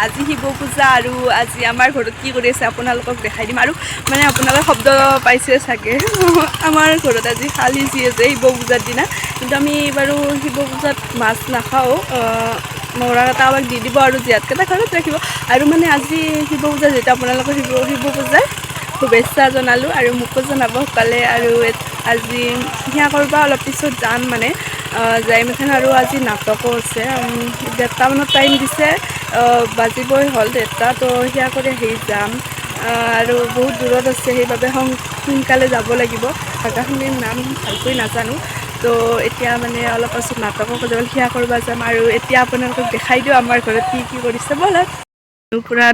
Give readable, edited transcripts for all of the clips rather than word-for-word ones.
আজি শিৱ পূজা আৰু আজি আমাৰ ঘৰত কি কৰি আছে আপোনালোকক দেখাই দিম আৰু মানে আপোনালোকে শব্দ পাইছে চাগে আমাৰ ঘৰত আজি শাল সিঁচি আছে শিৱ পূজাৰ দিনা কিন্তু আমি বাৰু শিৱ পূজাত মাছ নাখাওঁ মৰা কটা আমাক দি দিব আৰু জীয়াতকেইটা ঘৰত ৰাখিব আৰু মানে আজি শিৱ পূজা যিহেতু আপোনালোকৰ শিৱ পূজাৰ শুভেচ্ছা জনালোঁ আৰু মোকো জনাব সকলে আৰু আজি সেয়া কৰিব অলপ পিছত যাম মানে যাই মেথান আৰু আজি নাটকো আছে 1:30 টাইম দিছে বাজিবই হ'ল 1:30 তো সেয়া কৰি আহি যাম আৰু বহুত দূৰত আছে সেইবাবে সোনকালে যাব লাগিব জাগাখিনিৰ নাম ভালকৈ নাজানো তো এতিয়া মানে অলপ পাছত নাটকো সেয়া কৰিব যাম আৰু এতিয়া আপোনালোকক দেখাই দিওঁ আমাৰ ঘৰত কি কৰিছে ব'লক পুৰা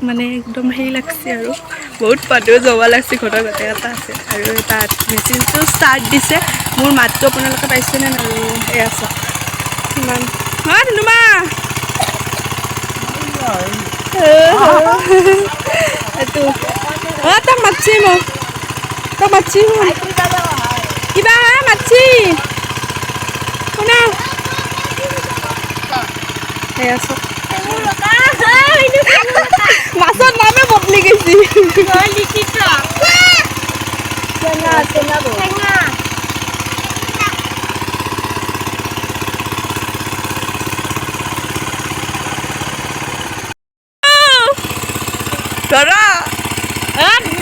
মানে একদম হেৰি লাগছে আৰু বহুত মানুহ জমা লাগছে ঘৰৰ গোটেই এটা আছে আৰু তাত মেচিনটো ষ্টাৰ্ট দিছে মোৰ মাতটো আপোনালোকে পাইছেনে আৰু এয়া চাওক কিমান ধুনুমা এইটো তাক মাতছি মোক তাক মাতছি কিবা মাতছি শুনা এয়া চাওক মাছৰ নামে বদলি গৈছি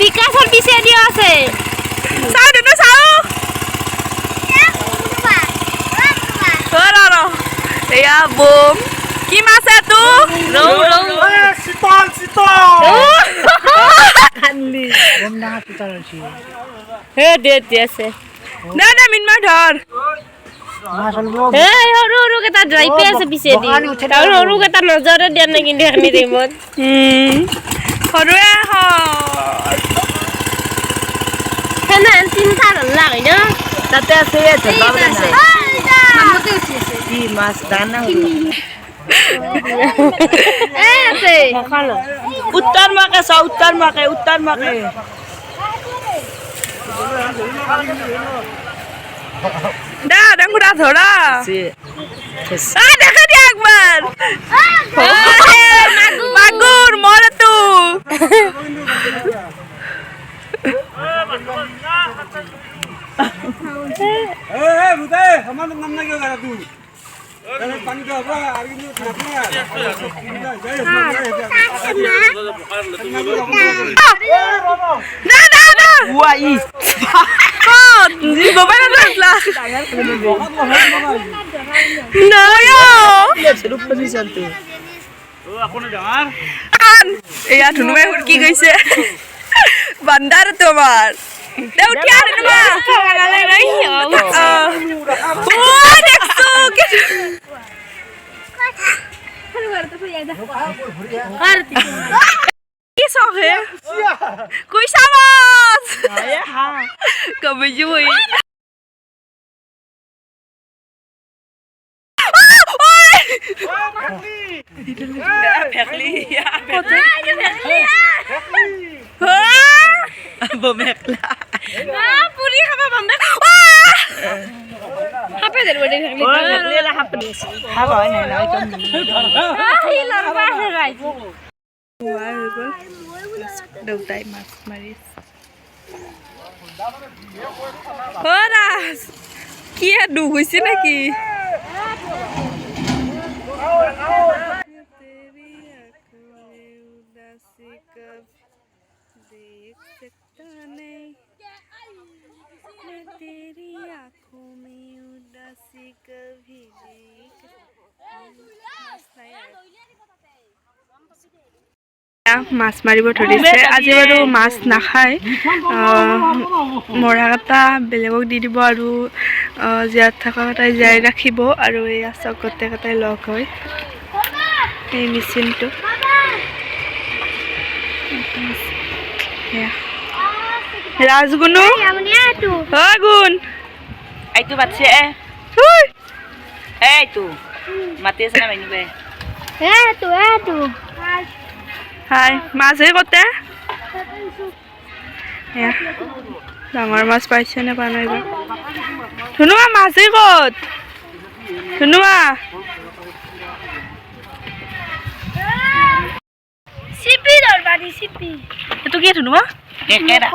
বিকাশৰ পিছে দিয়া আছে চাও দুনো চাও এয়া বম কি মাছ এটো ৰৌ চিতল খানলি বম ডাঙৰ চিতল আছে হে দে আছে না মিনমাৰ ধৰ মাছ অলপ হে সৰু কেইটা ড্ৰাই পে আছে পিছে দি তাৰ সৰু কেইটা নজৰে দিয়া নাই কিন্তু এখনি টাইমত সৰুৱে হেনা চিন্তা লাগে ন তাতে আছে ধৰবা আছে নামতে উঠি আছে কি মাছ দানা আছে উত্তৰ মাকে দা ডাঙুৰা ধৰা দেখা দিয়া একবাৰ মাগুৰ মৰতো এয়া ধুনুমাই কি কৈছে বান্দাৰ তোমাৰ কি চহে কুইছা মাছ কবে জুই পুৰি খাবা বন্ধ হাপে দেৰ বডি ফেকলি লেলা হাপে দিছে খাবা হয় না হি লৰবা হেৰাই দেউতাই মাছ মাৰি ৰাজ কি দুখ হৈছে নেকি মাছ মাৰিব ধৰিছে আজি বাৰু মাছ নাখায় মৰা কটা বেলেগক দি দিব আৰু জীয়াত থকা কটাই জীয়াই ৰাখিব আৰু এই আচক গোটেই কটাই লগ হয় এই মেচিনটো ৰাজগুণো হয় গুণ এইটো বাচ্চা এইটো মাতি আছে না মাইনিবে এটো হাই মাছহে কতে ডাঙৰ মাছ পাইছে নে পা নাই ধুনুমা মাছহে ক'ত ধুনুমা ৰেচিপি এইটো কি ধুনো কেকেৰা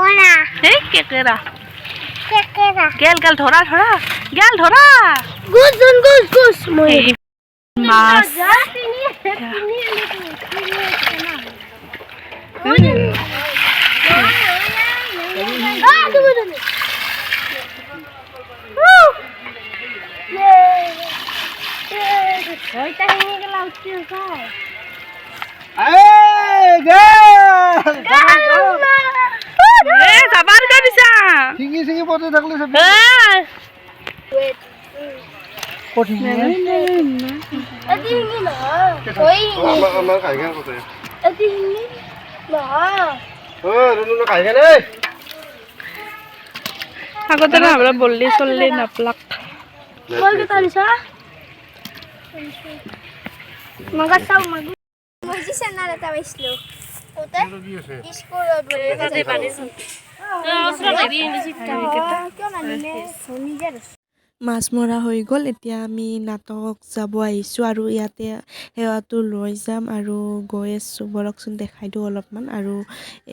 এই কেকেৰা গেল গেল ধৰা ধৰা গেল ধৰা গুছ মই এই মাছ যাবাৰ কৰিছা ঠিঙি ঠিঙি পথে থাকলে আমাৰ কাইগান কোথায় আগতে না আমৰা বললি চললি নাপলাক মাছ মৰা হৈ গ'ল এতিয়া আমি নাটক যাব আহিছোঁ আৰু ইয়াতে সেৱাটো লৈ যাম আৰু গৈ আছোঁ বৰকচোন দেখাই দিওঁ অলপমান আৰু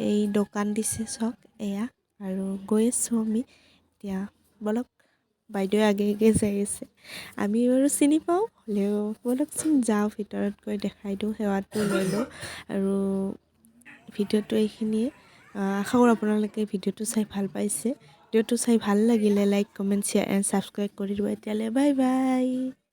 এই দোকান দিছে চক এয়া আৰু গৈ আছোঁ আমি এতিয়া বলক বাইদেউ আগে আগে যাই আছে আমি বাৰু চিনি পাওঁ হ'লেও বলকচোন যাওঁ ভিতৰত গৈ দেখাই দিওঁ সেৱাটো লৈ লওঁ আৰু ভিডিঅ'টো এইখিনিয়ে আশা কৰোঁ আপোনালোকে ভিডিঅ'টো চাই ভাল পাইছে ভিডিঅ'টো চাই ভাল লাগিলে like comment share and subscribe কৰি দিব এতিয়ালৈ বাই বাই